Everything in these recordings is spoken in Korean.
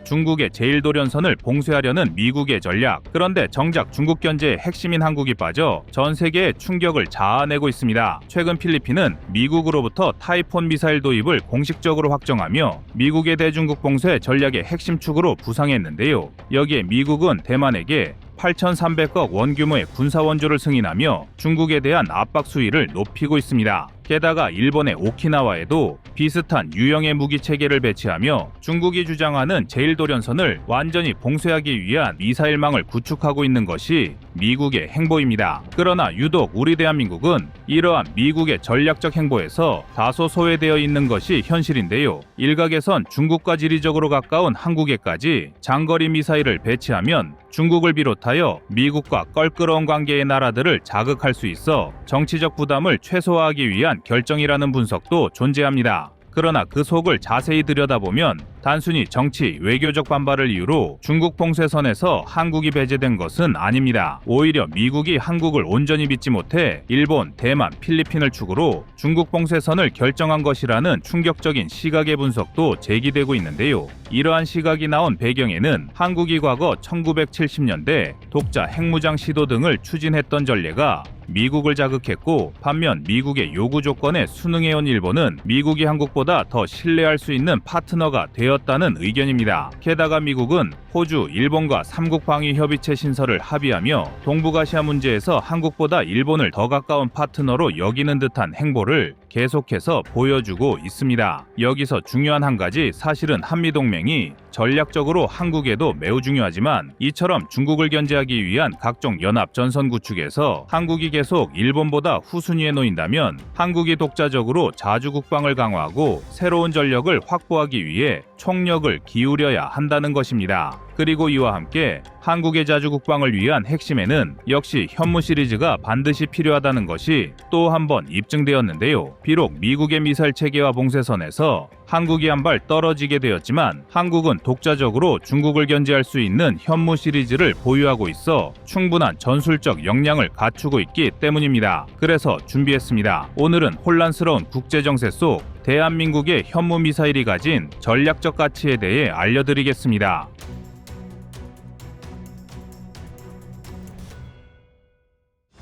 중국의 제1도련선을 봉쇄하려는 미국의 전략. 그런데 정작 중국 견제의 핵심인 한국이 빠져 전 세계에 충격을 자아내고 있습니다. 최근 필리핀은 미국으로부터 타이폰 미사일 도입을 공식적으로 확정하며 미국의 대중국 봉쇄 전략의 핵심 축으로 부상했는데요. 여기에 미국은 대만에게 8,300억 원 규모의 군사 원조를 승인하며 중국에 대한 압박 수위를 높이고 있습니다. 게다가 일본의 오키나와에도 비슷한 유형의 무기 체계를 배치하며 중국이 주장하는 제1도련선을 완전히 봉쇄하기 위한 미사일망을 구축하고 있는 것이 미국의 행보입니다. 그러나 유독 우리 대한민국은 이러한 미국의 전략적 행보에서 다소 소외되어 있는 것이 현실인데요. 일각에선 중국과 지리적으로 가까운 한국에까지 장거리 미사일을 배치하면 중국을 비롯하여 미국과 껄끄러운 관계의 나라들을 자극할 수 있어 정치적 부담을 최소화하기 위한 결정이라는 분석도 존재합니다. 그러나 그 속을 자세히 들여다보면 단순히 정치, 외교적 반발을 이유로 중국 봉쇄선에서 한국이 배제된 것은 아닙니다. 오히려 미국이 한국을 온전히 믿지 못해 일본, 대만, 필리핀을 축으로 중국 봉쇄선을 결정한 것이라는 충격적인 시각의 분석도 제기되고 있는데요. 이러한 시각이 나온 배경에는 한국이 과거 1970년대 독자 핵무장 시도 등을 추진했던 전례가 미국을 자극했고, 반면 미국의 요구 조건에 순응해온 일본은 미국이 한국보다 더 신뢰할 수 있는 파트너가 되었다는 의견입니다. 게다가 미국은 호주, 일본과 삼국 방위 협의체 신설을 합의하며 동북아시아 문제에서 한국보다 일본을 더 가까운 파트너로 여기는 듯한 행보를 계속해서 보여주고 있습니다. 여기서 중요한 한 가지, 사실은 한미동맹이 전략적으로 한국에도 매우 중요하지만 이처럼 중국을 견제하기 위한 각종 연합 전선 구축에서 한국이 계속 일본보다 후순위에 놓인다면 한국이 독자적으로 자주 국방을 강화하고 새로운 전력을 확보하기 위해 총력을 기울여야 한다는 것입니다. 그리고 이와 함께 한국의 자주 국방을 위한 핵심에는 역시 현무 시리즈가 반드시 필요하다는 것이 또 한 번 입증되었는데요. 비록 미국의 미사일 체계와 봉쇄선에서 한국이 한 발 떨어지게 되었지만 한국은 독자적으로 중국을 견제할 수 있는 현무 시리즈를 보유하고 있어 충분한 전술적 역량을 갖추고 있기 때문입니다. 그래서 준비했습니다. 오늘은 혼란스러운 국제정세 속 대한민국의 현무 미사일이 가진 전략적 가치에 대해 알려드리겠습니다.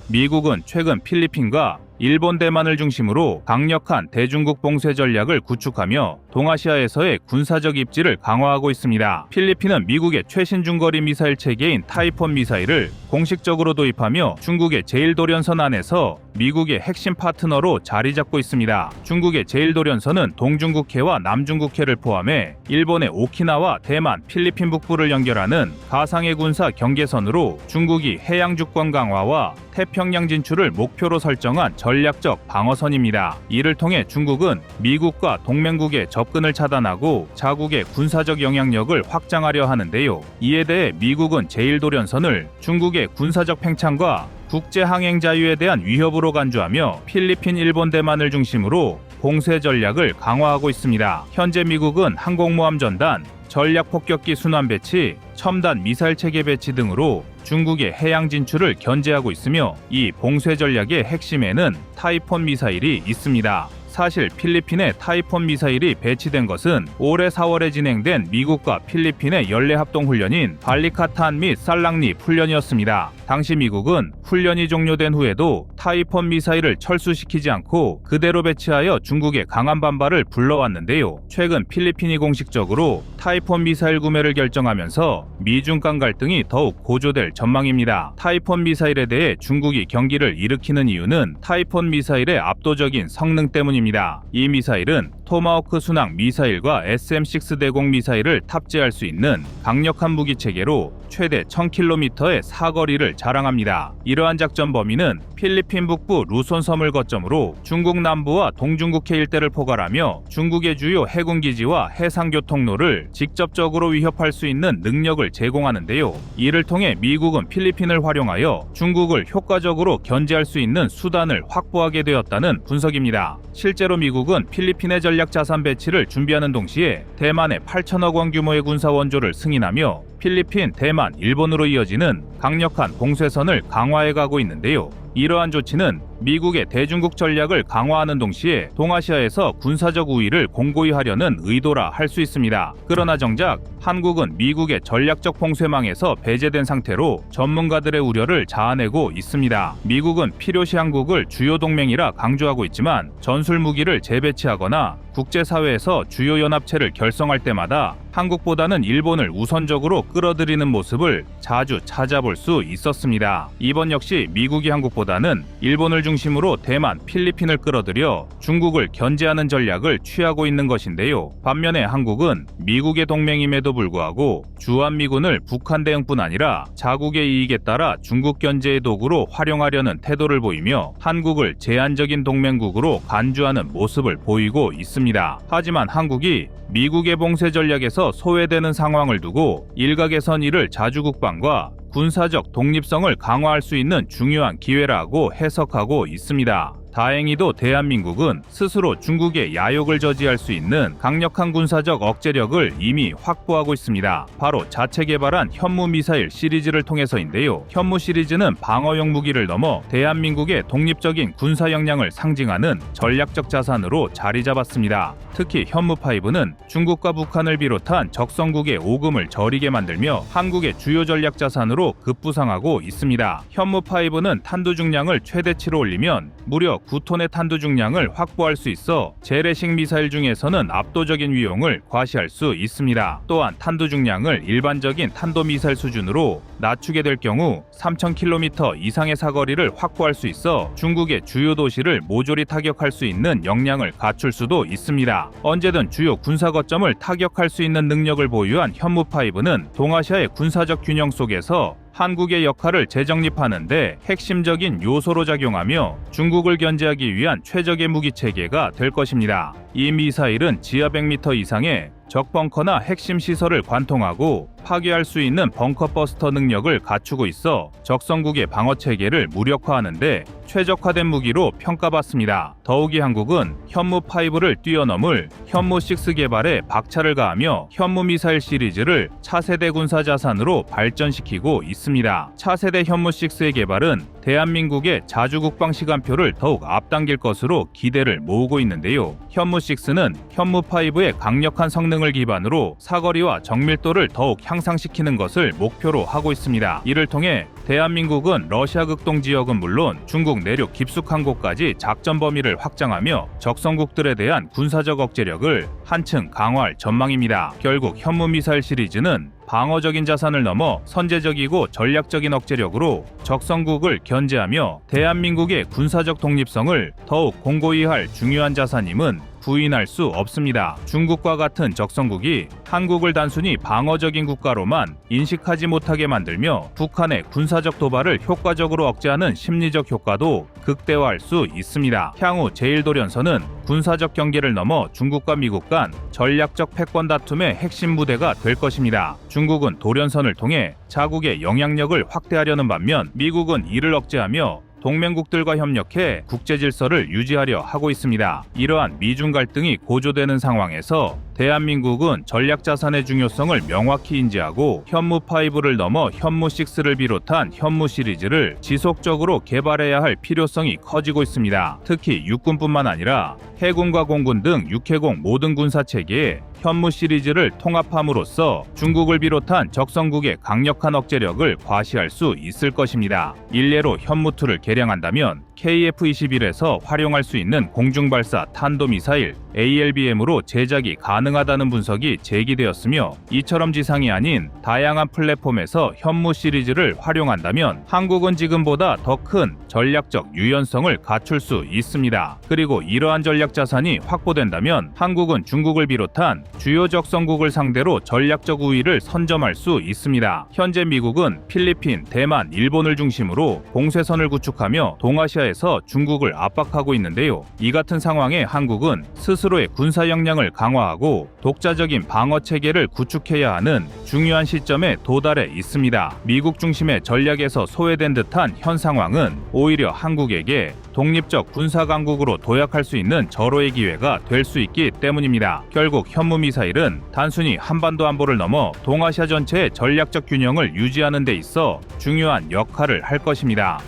미국은 최근 필리핀과 일본, 대만을 중심으로 강력한 대중국 봉쇄 전략을 구축하며 동아시아에서의 군사적 입지를 강화하고 있습니다. 필리핀은 미국의 최신 중거리 미사일 체계인 타이폰 미사일을 공식적으로 도입하며 중국의 제1도련선 안에서 미국의 핵심 파트너로 자리 잡고 있습니다. 중국의 제1도련선은 동중국해와 남중국해를 포함해 일본의 오키나와, 대만, 필리핀 북부를 연결하는 가상의 군사 경계선으로 중국이 해양 주권 강화와 태평양 진출을 목표로 설정한 전략적 방어선입니다. 이를 통해 중국은 미국과 동맹국의 접근을 차단하고 자국의 군사적 영향력을 확장하려 하는데요. 이에 대해 미국은 제1도련선을 중국의 군사적 팽창과 국제 항행 자유에 대한 위협으로 간주하며 필리핀, 일본, 대만을 중심으로 봉쇄 전략을 강화하고 있습니다. 현재 미국은 항공모함 전단, 전략 폭격기 순환 배치, 첨단 미사일 체계 배치 등으로 중국의 해양 진출을 견제하고 있으며 이 봉쇄 전략의 핵심에는 타이폰 미사일이 있습니다. 사실 필리핀에 타이폰 미사일이 배치된 것은 올해 4월에 진행된 미국과 필리핀의 연례합동훈련인 발리카탄 및 살랑리 훈련이었습니다. 당시 미국은 훈련이 종료된 후에도 타이폰 미사일을 철수시키지 않고 그대로 배치하여 중국의 강한 반발을 불러왔는데요. 최근 필리핀이 공식적으로 타이폰 미사일 구매를 결정하면서 미중 간 갈등이 더욱 고조될 전망입니다. 타이폰 미사일에 대해 중국이 경기를 일으키는 이유는 타이폰 미사일의 압도적인 성능 때문입니다. 이 미사일은 토마호크 순항 미사일과 SM-6 대공 미사일을 탑재할 수 있는 강력한 무기 체계로 최대 1000km의 사거리를 자랑합니다. 이러한 작전 범위는 필리핀 북부 루손 섬을 거점으로 중국 남부와 동중국해 일대를 포괄하며 중국의 주요 해군 기지와 해상 교통로를 직접적으로 위협할 수 있는 능력을 제공하는데요. 이를 통해 미국은 필리핀을 활용하여 중국을 효과적으로 견제할 수 있는 수단을 확보하게 되었다는 분석입니다. 실제로 미국은 필리핀의 전략 자산 배치를 준비하는 동시에 대만에 8천억 원 규모의 군사 원조를 승인하며 필리핀, 대만, 일본으로 이어지는 강력한 봉쇄선을 강화해가고 있는데요. 이러한 조치는 미국의 대중국 전략을 강화하는 동시에 동아시아에서 군사적 우위를 공고히 하려는 의도라 할 수 있습니다. 그러나 정작 한국은 미국의 전략적 봉쇄망에서 배제된 상태로 전문가들의 우려를 자아내고 있습니다. 미국은 필요시 한국을 주요 동맹이라 강조하고 있지만 전술 무기를 재배치하거나 국제사회에서 주요 연합체를 결성할 때마다 한국보다는 일본을 우선적으로 끌어들이는 모습을 자주 찾아볼 수 있었습니다. 이번 역시 미국이 한국보다는 일본을 중심으로 대만, 필리핀을 끌어들여 중국을 견제하는 전략을 취하고 있는 것인데요. 반면에 한국은 미국의 동맹임에도 불구하고 주한미군을 북한 대응뿐 아니라 자국의 이익에 따라 중국 견제의 도구로 활용하려는 태도를 보이며 한국을 제한적인 동맹국으로 간주하는 모습을 보이고 있습니다. 하지만 한국이 미국의 봉쇄 전략에서 소외되는 상황을 두고 일각에선 이를 자주국방과 군사적 독립성을 강화할 수 있는 중요한 기회라고 해석하고 있습니다. 다행히도 대한민국은 스스로 중국의 야욕을 저지할 수 있는 강력한 군사적 억제력을 이미 확보하고 있습니다. 바로 자체 개발한 현무 미사일 시리즈를 통해서인데요. 현무 시리즈는 방어용 무기를 넘어 대한민국의 독립적인 군사 역량을 상징하는 전략적 자산으로 자리 잡았습니다. 특히 현무5는 중국과 북한을 비롯한 적성국의 오금을 저리게 만들며 한국의 주요 전략 자산으로 급부상하고 있습니다. 현무5는 탄두 중량을 최대치로 올리면 무려 9톤의 탄두 중량을 확보할 수 있어 재래식 미사일 중에서는 압도적인 위용을 과시할 수 있습니다. 또한 탄두 중량을 일반적인 탄도미사일 수준으로 낮추게 될 경우 3,000km 이상의 사거리를 확보할 수 있어 중국의 주요 도시를 모조리 타격할 수 있는 역량을 갖출 수도 있습니다. 언제든 주요 군사 거점을 타격할 수 있는 능력을 보유한 현무5는 동아시아의 군사적 균형 속에서 한국의 역할을 재정립하는데 핵심적인 요소로 작용하며 중국을 견제하기 위한 최적의 무기 체계가 될 것입니다. 이 미사일은 지하 100m 이상의 적 벙커나 핵심 시설을 관통하고 파괴할 수 있는 벙커 버스터 능력을 갖추고 있어 적성국의 방어 체계를 무력화하는데 최적화된 무기로 평가받습니다. 더욱이 한국은 현무5를 뛰어넘을 현무6 개발에 박차를 가하며 현무 미사일 시리즈를 차세대 군사 자산으로 발전시키고 있습니다. 차세대 현무6의 개발은 대한민국의 자주국방 시간표를 더욱 앞당길 것으로 기대를 모으고 있는데요. 현무6는 현무5의 강력한 성능을 기반으로 사거리와 정밀도를 더욱 향상시키는 것을 목표로 하고 있습니다. 이를 통해 대한민국은 러시아 극동 지역은 물론 중국 내륙 깊숙한 곳까지 작전 범위를 확장하며 적성국들에 대한 군사적 억제력을 한층 강화할 전망입니다. 결국 현무 미사일 시리즈는 방어적인 자산을 넘어 선제적이고 전략적인 억제력으로 적성국을 견제하며 대한민국의 군사적 독립성을 더욱 공고히 할 중요한 자산임은 부인할 수 없습니다. 중국과 같은 적성국이 한국을 단순히 방어적인 국가로만 인식하지 못하게 만들며 북한의 군사적 도발을 효과적으로 억제하는 심리적 효과도 극대화할 수 있습니다. 향후 제1도련선은 군사적 경계를 넘어 중국과 미국 간 전략적 패권 다툼의 핵심 무대가 될 것입니다. 중국은 도련선을 통해 자국의 영향력을 확대하려는 반면 미국은 이를 억제하며 동맹국들과 협력해 국제 질서를 유지하려 하고 있습니다. 이러한 미중 갈등이 고조되는 상황에서 대한민국은 전략 자산의 중요성을 명확히 인지하고 현무5를 넘어 현무6를 비롯한 현무 시리즈를 지속적으로 개발해야 할 필요성이 커지고 있습니다. 특히 육군뿐만 아니라 해군과 공군 등 육해공 모든 군사 체계에 현무 시리즈를 통합함으로써 중국을 비롯한 적성국의 강력한 억제력을 과시할 수 있을 것입니다. 일례로 현무2를 개량한다면 KF-21에서 활용할 수 있는 공중발사 탄도미사일 ALBM으로 제작이 가능하다는 분석이 제기되었으며 이처럼 지상이 아닌 다양한 플랫폼에서 현무 시리즈를 활용한다면 한국은 지금보다 더 큰 전략적 유연성을 갖출 수 있습니다. 그리고 이러한 전략 자산이 확보된다면 한국은 중국을 비롯한 주요 적성국을 상대로 전략적 우위를 선점할 수 있습니다. 현재 미국은 필리핀, 대만, 일본을 중심으로 봉쇄선을 구축하며 동아시아에서 중국을 압박하고 있는데요. 이 같은 상황에 한국은 스스로의 군사 역량을 강화하고 독자적인 방어 체계를 구축해야 하는 중요한 시점에 도달해 있습니다. 미국 중심의 전략에서 소외된 듯한 현 상황은 오히려 한국에게 독립적 군사 강국으로 도약할 수 있는 절호의 기회가 될 수 있기 때문입니다. 결국 현무 미사일은 단순히 한반도 안보를 넘어 동아시아 전체의 전략적 균형을 유지하는 데 있어 중요한 역할을 할 것입니다.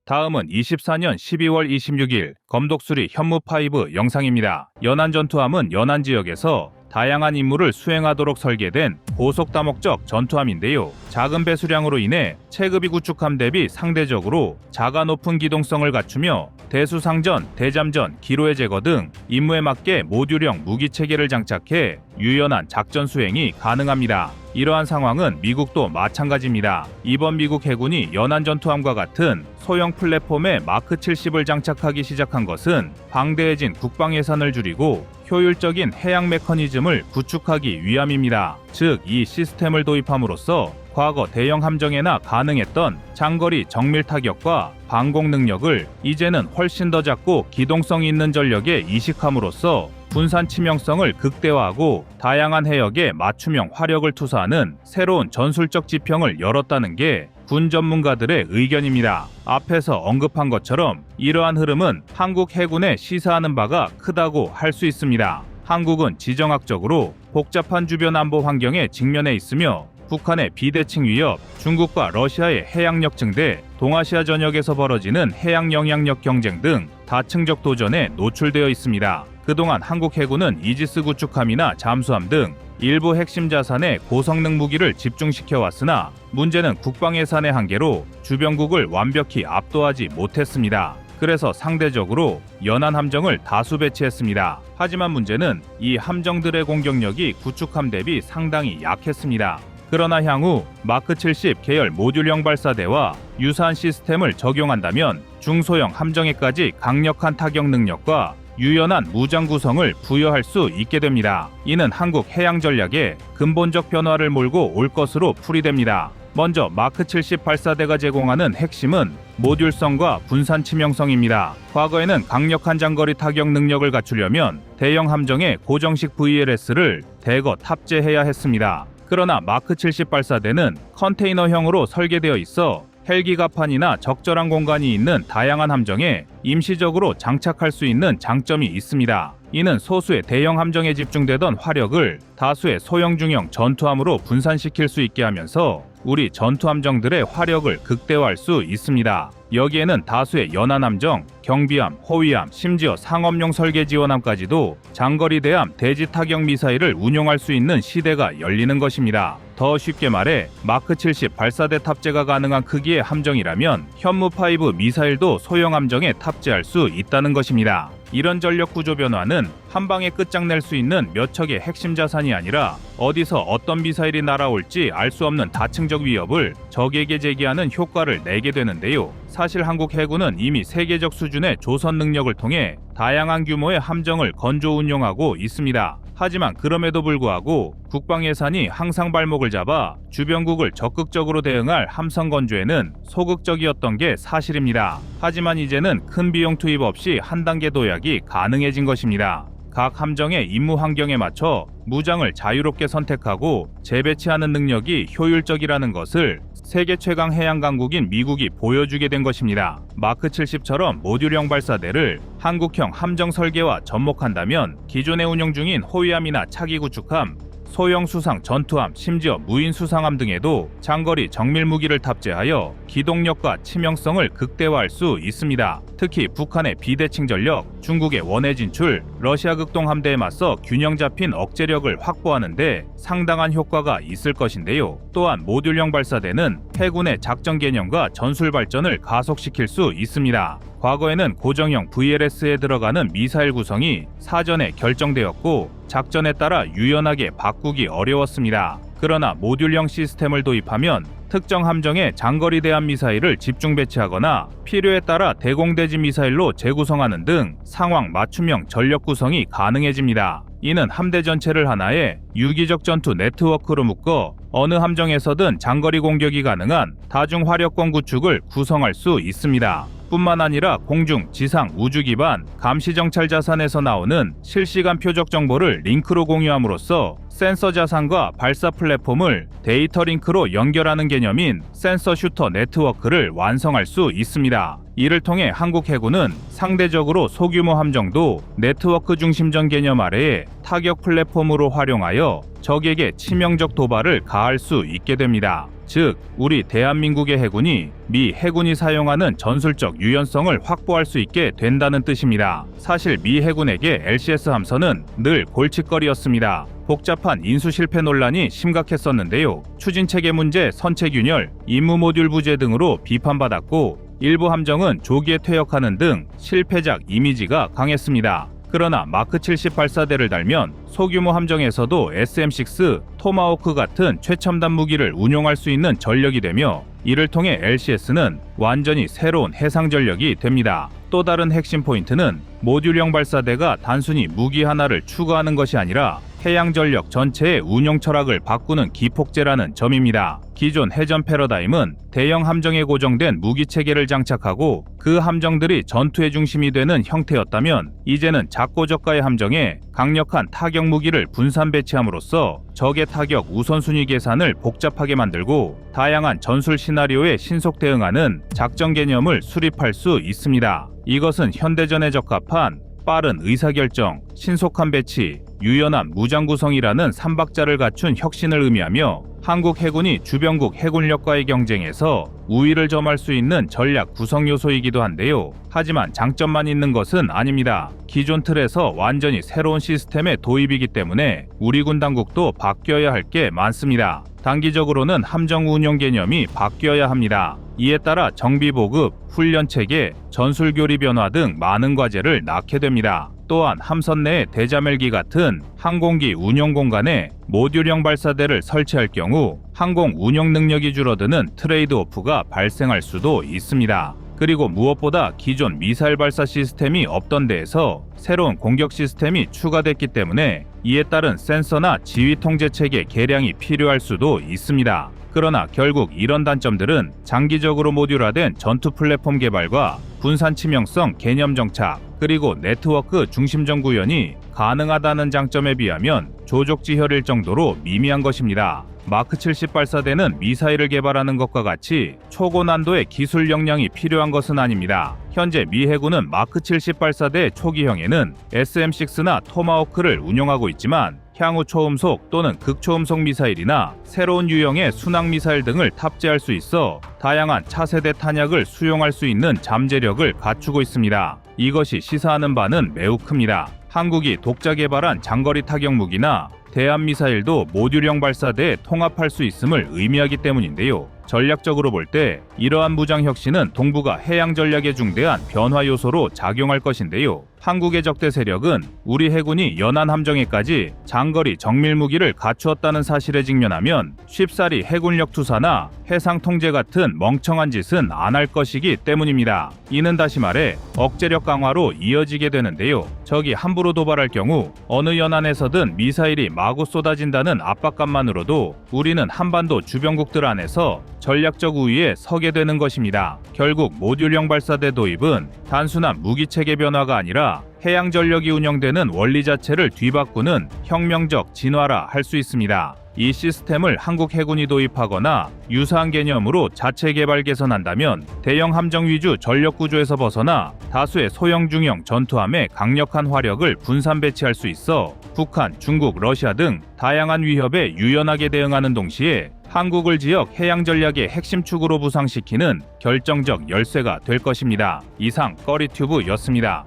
다음은 24년 12월 26일 검독수리 현무5 영상입니다. 연안 전투함은 연안 지역에서 다양한 임무를 수행하도록 설계된 고속다목적 전투함인데요. 작은 배수량으로 인해 체급이 구축함 대비 상대적으로 자가 높은 기동성을 갖추며 대수상전, 대잠전, 기로의 제거 등 임무에 맞게 모듈형 무기 체계를 장착해 유연한 작전 수행이 가능합니다. 이러한 상황은 미국도 마찬가지입니다. 이번 미국 해군이 연안 전투함과 같은 소형 플랫폼에 마크 70을 장착하기 시작한 것은 방대해진 국방 예산을 줄이고 효율적인 해양 메커니즘을 구축하기 위함입니다. 즉, 이 시스템을 도입함으로써 과거 대형 함정에나 가능했던 장거리 정밀 타격과 방공 능력을 이제는 훨씬 더 작고 기동성 있는 전력에 이식함으로써 분산 치명성을 극대화하고 다양한 해역에 맞춤형 화력을 투사하는 새로운 전술적 지평을 열었다는 게 군 전문가들의 의견입니다. 앞에서 언급한 것처럼 이러한 흐름은 한국 해군에 시사하는 바가 크다고 할 수 있습니다. 한국은 지정학적으로 복잡한 주변 안보 환경에 직면해 있으며 북한의 비대칭 위협, 중국과 러시아의 해양력 증대, 동아시아 전역에서 벌어지는 해양 영향력 경쟁 등 다층적 도전에 노출되어 있습니다. 그동안 한국 해군은 이지스 구축함이나 잠수함 등 일부 핵심 자산에 고성능 무기를 집중시켜 왔으나 문제는 국방 예산의 한계로 주변국을 완벽히 압도하지 못했습니다. 그래서 상대적으로 연안 함정을 다수 배치했습니다. 하지만 문제는 이 함정들의 공격력이 구축함 대비 상당히 약했습니다. 그러나 향후 마크 70 계열 모듈형 발사대와 유사한 시스템을 적용한다면 중소형 함정에까지 강력한 타격 능력과 유연한 무장 구성을 부여할 수 있게 됩니다. 이는 한국 해양 전략에 근본적 변화를 몰고 올 것으로 풀이됩니다. 먼저 마크 70 발사대가 제공하는 핵심은 모듈성과 분산 치명성입니다. 과거에는 강력한 장거리 타격 능력을 갖추려면 대형 함정에 고정식 VLS를 대거 탑재해야 했습니다. 그러나 마크 70 발사대는 컨테이너형으로 설계되어 있어 헬기갑판이나 적절한 공간이 있는 다양한 함정에 임시적으로 장착할 수 있는 장점이 있습니다. 이는 소수의 대형 함정에 집중되던 화력을 다수의 소형 중형 전투함으로 분산시킬 수 있게 하면서 우리 전투함정들의 화력을 극대화할 수 있습니다. 여기에는 다수의 연안함정, 경비함, 호위함, 심지어 상업용 설계 지원함까지도 장거리 대함 대지 타격 미사일을 운용할 수 있는 시대가 열리는 것입니다. 더 쉽게 말해 마크 70 발사대 탑재가 가능한 크기의 함정이라면 현무5 미사일도 소형 함정에 탑재할 수 있다는 것입니다. 이런 전력 구조 변화는 한 방에 끝장낼 수 있는 몇 척의 핵심 자산이 아니라 어디서 어떤 미사일이 날아올지 알 수 없는 다층적 위협을 적에게 제기하는 효과를 내게 되는데요. 사실 한국 해군은 이미 세계적 수준의 조선 능력을 통해 다양한 규모의 함정을 건조 운용하고 있습니다. 하지만 그럼에도 불구하고 국방 예산이 항상 발목을 잡아 주변국을 적극적으로 대응할 함성 건조에는 소극적이었던 게 사실입니다. 하지만 이제는 큰 비용 투입 없이 한 단계 도약이 가능해진 것입니다. 각 함정의 임무 환경에 맞춰 무장을 자유롭게 선택하고 재배치하는 능력이 효율적이라는 것을 세계 최강 해양 강국인 미국이 보여주게 된 것입니다. 마크 70처럼 모듈형 발사대를 한국형 함정 설계와 접목한다면 기존에 운영 중인 호위함이나 차기 구축함, 소형 수상 전투함, 심지어 무인 수상함 등에도 장거리 정밀 무기를 탑재하여 기동력과 치명성을 극대화할 수 있습니다. 특히 북한의 비대칭 전력, 중국의 원해 진출, 러시아 극동 함대에 맞서 균형 잡힌 억제력을 확보하는 데 상당한 효과가 있을 것인데요. 또한 모듈형 발사대는 해군의 작전 개념과 전술 발전을 가속시킬 수 있습니다. 과거에는 고정형 VLS에 들어가는 미사일 구성이 사전에 결정되었고 작전에 따라 유연하게 바꾸기 어려웠습니다. 그러나 모듈형 시스템을 도입하면 특정 함정에 장거리 대함 미사일을 집중 배치하거나 필요에 따라 대공대지 미사일로 재구성하는 등 상황 맞춤형 전력 구성이 가능해집니다. 이는 함대 전체를 하나의 유기적 전투 네트워크로 묶어 어느 함정에서든 장거리 공격이 가능한 다중 화력권 구축을 구성할 수 있습니다. 뿐만 아니라 공중, 지상, 우주 기반 감시 정찰 자산에서 나오는 실시간 표적 정보를 링크로 공유함으로써 센서 자산과 발사 플랫폼을 데이터 링크로 연결하는 개념인 센서 슈터 네트워크를 완성할 수 있습니다. 이를 통해 한국 해군은 상대적으로 소규모 함정도 네트워크 중심전 개념 아래에 타격 플랫폼으로 활용하여 적에게 치명적 도발을 가할 수 있게 됩니다. 즉 우리 대한민국의 해군이 미 해군이 사용하는 전술적 유연성을 확보할 수 있게 된다는 뜻입니다. 사실 미 해군에게 LCS 함선은 늘 골칫거리였습니다. 복잡한 인수 실패 논란이 심각했었는데요. 추진체계 문제, 선체균열, 임무 모듈 부재 등으로 비판받았고 일부 함정은 조기에 퇴역하는 등 실패작 이미지가 강했습니다. 그러나 마크 70 발사대를 달면 소규모 함정에서도 SM-6, 토마호크 같은 최첨단 무기를 운용할 수 있는 전력이 되며 이를 통해 LCS는 완전히 새로운 해상 전력이 됩니다. 또 다른 핵심 포인트는 모듈형 발사대가 단순히 무기 하나를 추가하는 것이 아니라 해양 전력 전체의 운용 철학을 바꾸는 기폭제라는 점입니다. 기존 해전 패러다임은 대형 함정에 고정된 무기 체계를 장착하고 그 함정들이 전투의 중심이 되는 형태였다면 이제는 작고 저가의 함정에 강력한 타격 무기를 분산 배치함으로써 적의 타격 우선순위 계산을 복잡하게 만들고 다양한 전술 시나리오에 신속 대응하는 작전 개념을 수립할 수 있습니다. 이것은 현대전에 적합한 빠른 의사결정, 신속한 배치, 유연한 무장 구성이라는 3박자를 갖춘 혁신을 의미하며 한국 해군이 주변국 해군력과의 경쟁에서 우위를 점할 수 있는 전략 구성 요소이기도 한데요. 하지만 장점만 있는 것은 아닙니다. 기존 틀에서 완전히 새로운 시스템의 도입이기 때문에 우리 군 당국도 바뀌어야 할 게 많습니다. 단기적으로는 함정 운용 개념이 바뀌어야 합니다. 이에 따라 정비 보급, 훈련 체계, 전술 교리 변화 등 많은 과제를 낳게 됩니다. 또한 함선 내에 대자멜기 같은 항공기 운용 공간에 모듈형 발사대를 설치할 경우 항공 운용 능력이 줄어드는 트레이드오프가 발생할 수도 있습니다. 그리고 무엇보다 기존 미사일 발사 시스템이 없던 데에서 새로운 공격 시스템이 추가됐기 때문에 이에 따른 센서나 지휘 통제 체계 개량이 필요할 수도 있습니다. 그러나 결국 이런 단점들은 장기적으로 모듈화된 전투 플랫폼 개발과 분산 치명성 개념 정착, 그리고 네트워크 중심적 구현이 가능하다는 장점에 비하면 조족지혈일 정도로 미미한 것입니다. 마크 70 발사대는 미사일을 개발하는 것과 같이 초고난도의 기술 역량이 필요한 것은 아닙니다. 현재 미 해군은 마크 70 발사대 초기형에는 SM-6나 토마호크를 운용하고 있지만 향후 초음속 또는 극초음속 미사일이나 새로운 유형의 순항 미사일 등을 탑재할 수 있어 다양한 차세대 탄약을 수용할 수 있는 잠재력을 갖추고 있습니다. 이것이 시사하는 바는 매우 큽니다. 한국이 독자 개발한 장거리 타격 무기나 대함 미사일도 모듈형 발사대에 통합할 수 있음을 의미하기 때문인데요. 전략적으로 볼 때 이러한 무장 혁신은 동북아 해양 전략에 중대한 변화 요소로 작용할 것인데요. 한국의 적대 세력은 우리 해군이 연안 함정에까지 장거리 정밀 무기를 갖추었다는 사실에 직면하면 쉽사리 해군력 투사나 해상 통제 같은 멍청한 짓은 안 할 것이기 때문입니다. 이는 다시 말해 억제력 강화로 이어지게 되는데요. 적이 함부로 도발할 경우 어느 연안에서든 미사일이 마구 쏟아진다는 압박감만으로도 우리는 한반도 주변국들 안에서 전략적 우위에 서게 되는 것입니다. 결국 모듈형 발사대 도입은 단순한 무기체계 변화가 아니라 해양 전력이 운영되는 원리 자체를 뒤바꾸는 혁명적 진화라 할 수 있습니다. 이 시스템을 한국 해군이 도입하거나 유사한 개념으로 자체 개발 개선한다면 대형 함정 위주 전력 구조에서 벗어나 다수의 소형 중형 전투함에 강력한 화력을 분산 배치할 수 있어 북한, 중국, 러시아 등 다양한 위협에 유연하게 대응하는 동시에 한국을 지역 해양 전략의 핵심 축으로 부상시키는 결정적 열쇠가 될 것입니다. 이상 꺼리튜브였습니다.